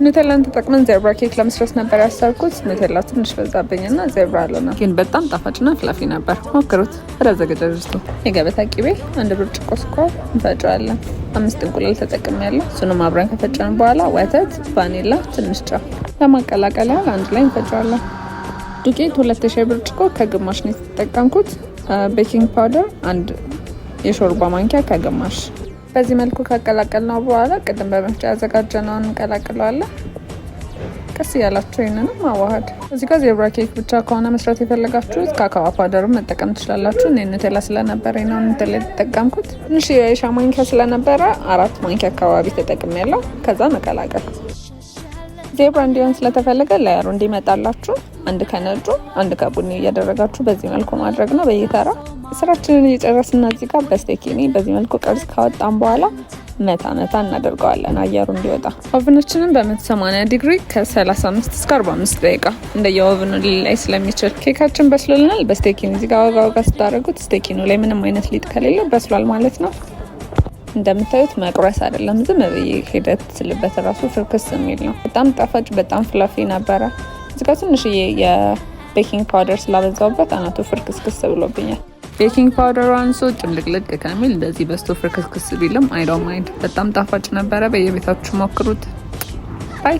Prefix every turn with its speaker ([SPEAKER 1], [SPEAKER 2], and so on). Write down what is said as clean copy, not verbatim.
[SPEAKER 1] ኑቴላን ተጠቅመን ዜብራ ኬክ ለመስራት ነበር ያሰብኩት። ኑቴላ ትንሽ በዛብኝና ዜብራ አለና ግን በጣም ጣፋጭና ፍላፊ ነበር። ሞክሩት። ወደ አዘገጃጀቱ የገበታ ቂቤ 1 ብርጭቆ ስኳር እንፈጫለን። 5 እንቁላል ተጠቅሜያለሁ። እሱንም አብረን ከፈጨን በኋላ ወተት፣ ቫኒላ፣ ትንሽ ጨው ለማቀላቀል ያህል አንድ ላይ እንፈጫለን። ዱቄት 2 የሻይ ብርጭቆ ከግማሽ ነው የተጠቀምኩት። ቤኪንግ ፓውደር 1 የሾርባ ማንኪያ ከግማሽ። በዚህ መልኩ ካቀላቀልነው በኋላ ቅድም በመፍጫ ያዘጋጀነውን እንቀላቅለዋለን። ቀስ እያላችሁ ይህንንም ማዋሃድ። እዚህ ጋር ዜብራ ኬክ ብቻ ከሆነ መስራት የፈለጋችሁት ካካዋ ፓውደሩን መጠቀም ትችላላችሁ። እኔ ኑቴላ ስለነበረ ነው ኑቴላ የተጠቀምኩት። ትንሽ የሻይ ማንኪያ ስለነበረ 4 ማንኪያ አካባቢ ተጠቅሜያለሁ። ከዛ መቀላቀል። ዜብራ እንዲሆን ስለተፈለገ ላየሩ እንዲመጣላችሁ 1 ከነጩ 1 ከቡኒ እያደረጋችሁ በዚህ መልኩ ማድረግ ነው በየተራ። ስራችንን እየጨረስን እዚህ ጋር በስቴኪኒ በዚህ መልኩ ቅርጽ ካወጣን በኋላ መታ እናደርገዋለን አየሩ እንዲወጣ። ኦቨናችንን በ180 ዲግሪ ከ35 እስከ 45 ደቂቃ እንደየኦቨኑ ሊላይ ስለሚችል ኬካችን በስሎልናል። በስቴኪኒ እዚህ ጋር ወጋ ስታደርጉት ስቴኪኑ ላይ ምንም አይነት ሊጥ ከሌለው በስሏል ማለት ነው። እንደምታዩት መቁረስ አይደለም፣ ዝም ብዬ ሂደት ስልበት ራሱ ፍርክስ የሚል ነው። በጣም ጣፋጭ በጣም ፍላፊ ነበረ። እዚህ ጋር ትንሽዬ የቤኪንግ ፓውደር ስላበዛውበት አናቱ ፍርክስክስ ብሎብኛል። ቤኪንግ ፓውደሩ አንሶ ጭምልቅልቅ ከሚል እንደዚህ በስቶ ፍርክስክስ ቢልም አይዶንት ማይንድ። በጣም ጣፋጭ ነበረ። በየቤታችሁ ሞክሩት። ባይ